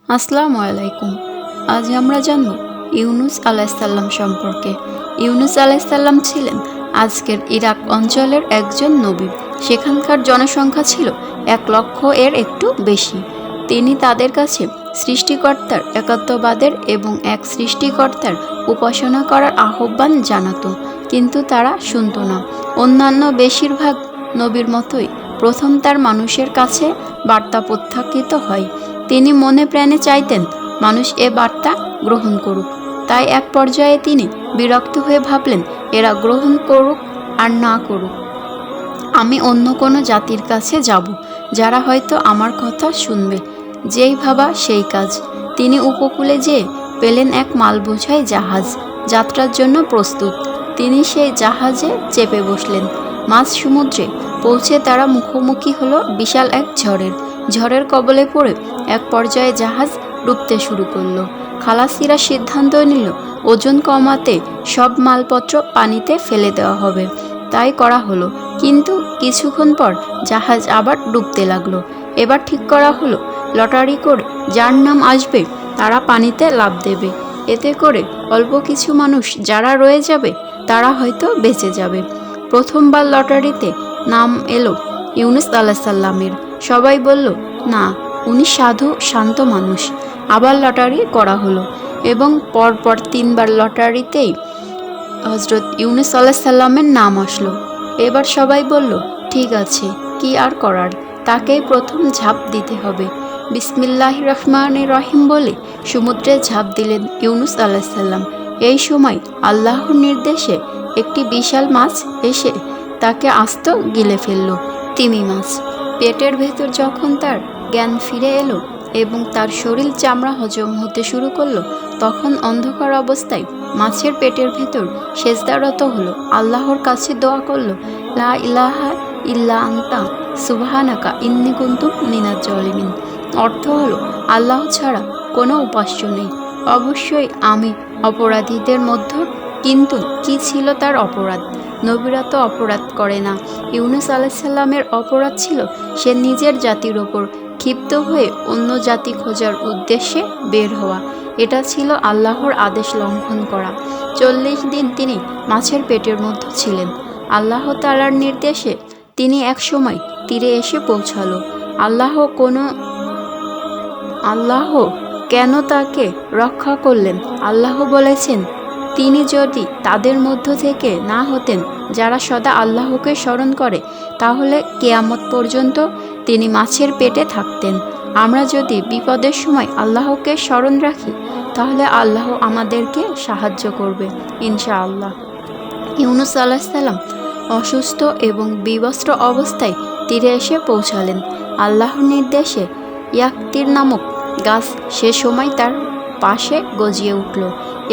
আসসালামু আলাইকুম। আজ আমরা জানব ইউনুস আলাইসাল্লাম সম্পর্কে। ইউনুস আলাইসাল্লাম ছিলেন আজকের ইরাক অঞ্চলের একজন নবী। সেখানকার জনসংখ্যা ছিল 1,00,000 এর একটু বেশি। তিনি তাদের কাছে সৃষ্টিকর্তার একাত্মবাদের এবং এক সৃষ্টিকর্তার উপাসনা করার আহ্বান জানাতো, কিন্তু তারা শুনত না। অন্যান্য বেশিরভাগ নবীর মতোই প্রথম তার মানুষের কাছে বার্তা প্রত্যাখ্যিত হয়। তিনি মনে প্রাণে চাইতেন মানুষ এ বার্তা গ্রহণ করুক। তাই এক পর্যায়ে তিনি বিরক্ত হয়ে ভাবলেন, এরা গ্রহণ করুক আর না করুক, আমি অন্য কোনো জাতির কাছে যাব যারা হয়তো আমার কথা শুনবে। যেই ভাবা সেই কাজ। তিনি উপকূলে যেয়ে পেলেন এক মালবোঝাই জাহাজ যাত্রার জন্য প্রস্তুত। তিনি সেই জাহাজে চেপে বসলেন। মাঝ সমুদ্রে পৌঁছে তারা মুখোমুখি হলো বিশাল এক ঝড়ের কবলে পড়ে এক পর্যায়ে জাহাজ ডুবতে শুরু করলো। খালাসিরা সিদ্ধান্ত নিল ওজন কমাতে সব মালপত্র পানিতে ফেলে দেওয়া হবে। তাই করা হলো, কিন্তু কিছুক্ষণ পর জাহাজ আবার ডুবতে লাগলো। এবার ঠিক করা হলো লটারি করে যার নাম আসবে তারা পানিতে লাফ দেবে। এতে করে অল্প কিছু মানুষ যারা রয়ে যাবে তারা হয়তো বেঁচে যাবে। প্রথমবার লটারিতে নাম এলো ইউনুস আলাইসাল্লামের। সবাই বলল, না, উনি সাধু শান্ত মানুষ। আবার লটারি করা হলো এবং পরপর 3বার লটারিতেই হজরত ইউনুস আলাইসাল্লামের নাম আসলো। এবার সবাই বলল, ঠিক আছে, কি আর করার, তাকেই প্রথম ঝাঁপ দিতে হবে। বিসমিল্লাহির রহমানির রহিম বলে সমুদ্রে ঝাঁপ দিলেন ইউনুস আলাইসাল্লাম। এই সময় আল্লাহর নির্দেশে একটি বিশাল মাছ এসে তাকে আস্ত গিলে ফেলল। তিমি মাছ। পেটের ভেতর যখন তার জ্ঞান ফিরে এলো এবং তার শরীর চামড়া হজম হতে শুরু করলো, তখন অন্ধকার অবস্থায় মাছের পেটের ভেতর সেজদারত হলো, আল্লাহর কাছে দোয়া করলো, লা ইলাহা ইল্লা আনতা সুবহানাকা ইন্নী কুনতু মিনাজ জালিমিন। অর্থ হলো, আল্লাহ ছাড়া কোনো উপাস্য নেই, অবশ্যই আমি অপরাধীদের মধ্যে। কিন্তু কি ছিল তার অপরাধ? নবীরা তো অপরাধ করে না। ইউনুস আলাইসাল্লামের অপরাধ ছিল সে নিজের জাতির ওপর ক্ষিপ্ত হয়ে অন্য জাতি খোঁজার উদ্দেশ্যে বের হওয়া। এটা ছিল আল্লাহর আদেশ লঙ্ঘন করা। 40 দিন তিনি মাছের পেটের মধ্যে ছিলেন। আল্লাহ তাআলার নির্দেশে তিনি এক সময় তীরে এসে পৌঁছালো। আল্লাহ কেন তাকে রক্ষা করলেন? আল্লাহ বলেছেন, তিনি যদি তাদের মধ্য থেকে না হতেন যারা সদা আল্লাহকে স্মরণ করে, তাহলে কিয়ামত পর্যন্ত তিনি মাছের পেটে থাকতেন। আমরা যদি বিপদের সময় আল্লাহকে স্মরণ রাখি, তাহলে আল্লাহ আমাদেরকে সাহায্য করবে ইনশাআল্লাহ। ইউনুস আলাইসাল্লাম অসুস্থ এবং বিবস্ত্র অবস্থায় তীরে এসে পৌঁছালেন। আল্লাহর নির্দেশে ইয়াকতির নামক গাছ সে সময় তার পাশে গজিয়ে উঠল।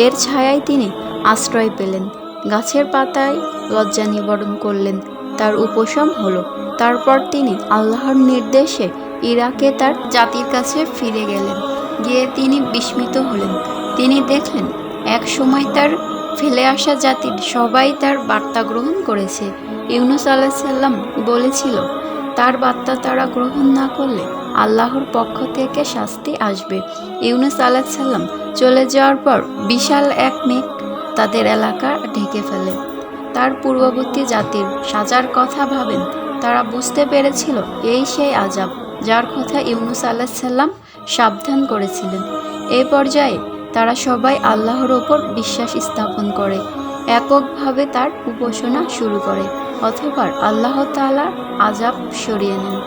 এর ছায়ায় তিনি আশ্রয় পেলেন। গাছের পাতায় লজ্জা নিবারণ করলেন, তার উপশম হলো। তারপর তিনি আল্লাহর নির্দেশে ইরাকে তার জাতির কাছে ফিরে গেলেন। গিয়ে তিনি বিস্মিত হলেন। তিনি দেখলেন এক সময় তার ফেলে আসা জাতির সবাই তার বার্তা গ্রহণ করেছে। ইউনুস আলাইসাল্লাম বলেছিল, তার বার্তা তারা গ্রহণ না করলে আল্লাহর পক্ষ থেকে শাস্তি আসবে। ইউনুস আলাইসাল্লাম চলে যাওয়ার পর বিশাল এক মেঘ তাদের এলাকা ঢেকে ফেলে। তার পূর্ববর্তী জাতির সাজার কথা ভাবেন। তারা বুঝতে পেরেছিল এই সেই আযাব যার কথা ইউনুস আলাইসাল্লাম সাবধান করেছিলেন। এই পর্যায়ে তারা সবাই আল্লাহর ওপর বিশ্বাস স্থাপন করে, এককভাবে তার উপাসনা শুরু করে, অথবা আল্লাহ তাআলা আযাব সরিয়ে নেন।